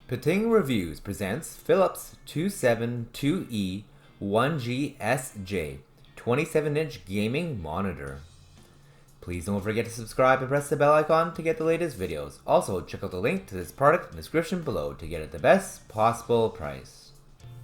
Pating Reviews presents Philips 272E1GSJ 27-inch gaming monitor. Please don't forget to subscribe and press the bell icon to get the latest videos. Also, check out the link to this product in the description below to get it the best possible price.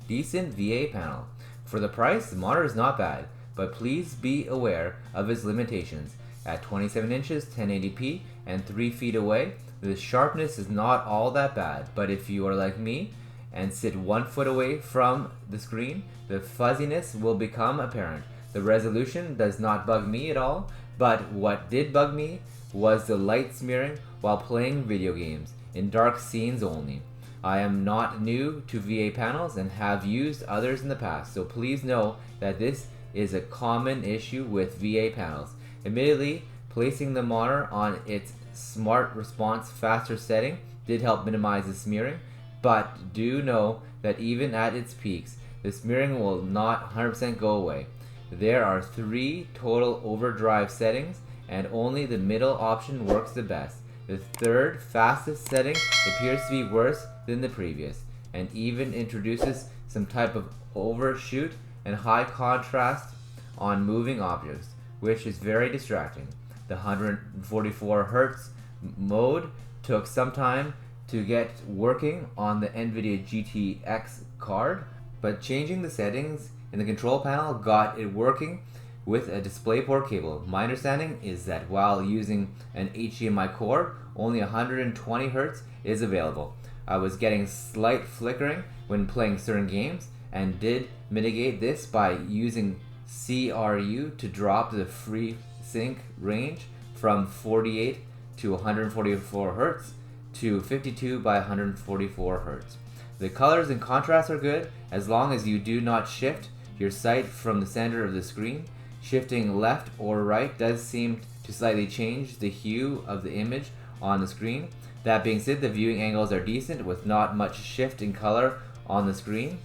Decent VA panel. For the price, the monitor is not bad, but please be aware of its limitations. At 27 inches, 1080p, and 3 feet away, the sharpness is not all that bad, but if you are like me and sit 1 foot away from the screen, the fuzziness will become apparent. The resolution does not bug me at all, but what did bug me was the light smearing while playing video games, in dark scenes only. I am not new to VA panels and have used others in the past, so please know that this is a common issue with VA panels. Admittedly, placing the monitor on its smart response faster setting did help minimize the smearing, but do know that even at its peaks, the smearing will not 100% go away. There are 3 total overdrive settings, and only the middle option works the best. The third fastest setting appears to be worse than the previous, and even introduces some type of overshoot and high contrast on moving objects, which is very distracting. The 144 Hz mode took some time to get working on the NVIDIA GTX card, but changing the settings in the control panel got it working with a DisplayPort cable. My understanding is that while using an HDMI cord, only 120 Hz is available. I was getting slight flickering when playing certain games and did mitigate this by using CRU to drop the FreeSync range from 48 to 144 Hz to 52 by 144 Hz. The colors and contrast are good as long as you do not shift your sight from the center of the screen. Shifting left or right does seem to slightly change the hue of the image on the screen. That being said, the viewing angles are decent with not much shift in color on the screen.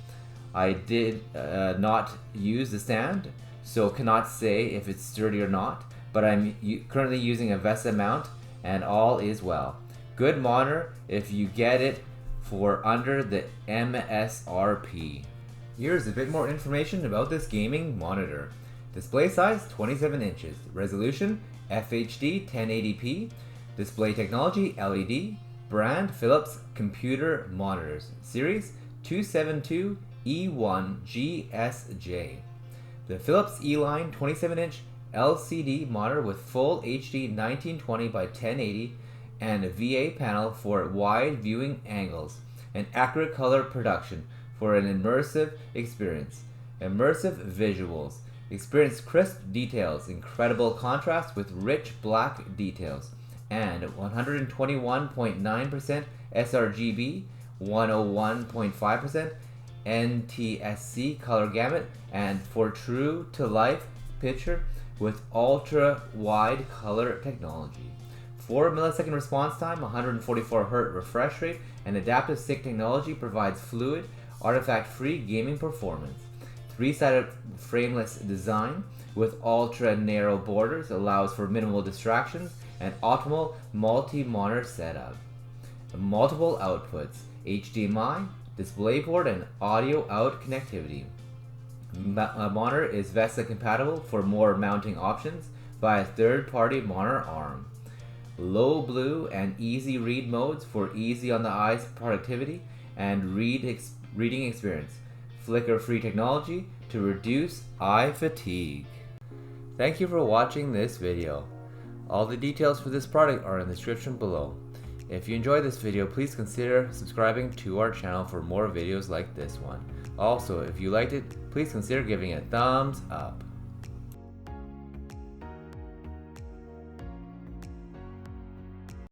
I did not use the stand, so cannot say if it's sturdy or not, but I'm currently using a VESA mount and all is well. Good monitor if you get it for under the MSRP. Here's a bit more information about this gaming monitor. Display size 27 inches, resolution FHD 1080p, display technology LED, brand Philips computer monitors, series 272E1GSJ. The Philips E-Line 27-inch LCD monitor with full HD 1920 by 1080 and a VA panel for wide viewing angles and accurate color production for an immersive experience. Immersive visuals. Experience crisp details, incredible contrast with rich black details, and 121.9% sRGB, 101.5% NTSC color gamut, and for true to life picture with ultra wide color technology. 4 millisecond response time, 144 Hz refresh rate, and adaptive sync technology provides fluid, artifact-free gaming performance. 3-sided frameless design with ultra narrow borders allows for minimal distractions and optimal multi-monitor setup. Multiple outputs, HDMI, DisplayPort, and audio out connectivity. Monitor is VESA compatible for more mounting options by a third-party monitor arm. Low blue and easy read modes for easy on the eyes productivity and reading experience. Flicker-free technology to reduce eye fatigue. Thank you for watching this video. All the details for this product are in the description below. If you enjoyed this video, please consider subscribing to our channel for more videos like this one. Also, if you liked it, please consider giving it a thumbs up.